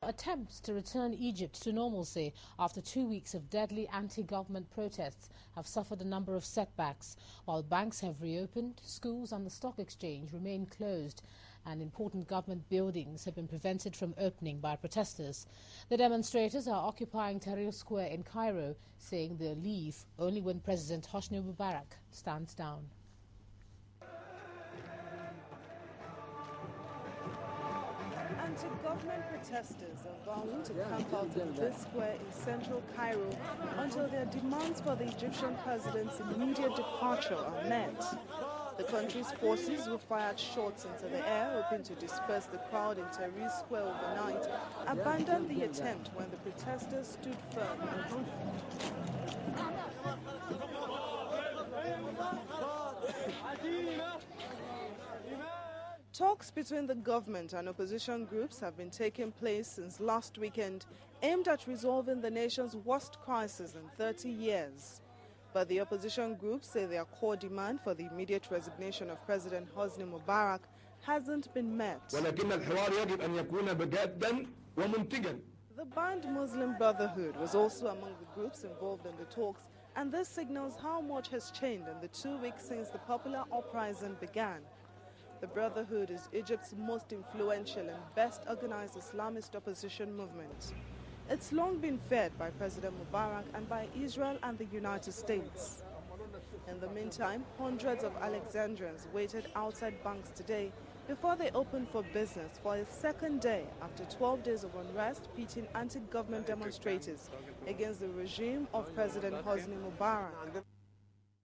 Attempts to return Egypt to normalcy after 2 weeks of deadly anti-government protests have suffered a number of setbacks. While banks have reopened, schools and the stock exchange remain closed, and important government buildings have been prevented from opening by protesters. The demonstrators are occupying Tahrir Square in Cairo, saying they'll leave only when President Hosni Mubarak stands down. Anti-government protesters are vowing to camp out in this square in central Cairo until their demands for the Egyptian president's immediate departure are met. The country's forces who fired shots into the air hoping to disperse the crowd in Tahrir Square overnight abandoned the attempt when the protesters stood firm. Talks between the government and opposition groups have been taking place since last weekend, aimed at resolving the nation's worst crisis in 30 years. But the opposition groups say their core demand for the immediate resignation of President Hosni Mubarak hasn't been met. The banned Muslim Brotherhood was also among the groups involved in the talks, and this signals how much has changed in the 2 weeks since the popular uprising began. The Brotherhood is Egypt's most influential and best organized Islamist opposition movement. It's long been fed by President Mubarak and by Israel and the United States. In the meantime, hundreds of Alexandrians waited outside banks today before they opened for business for a second day after 12 days of unrest pitting anti-government demonstrators against the regime of President Hosni Mubarak.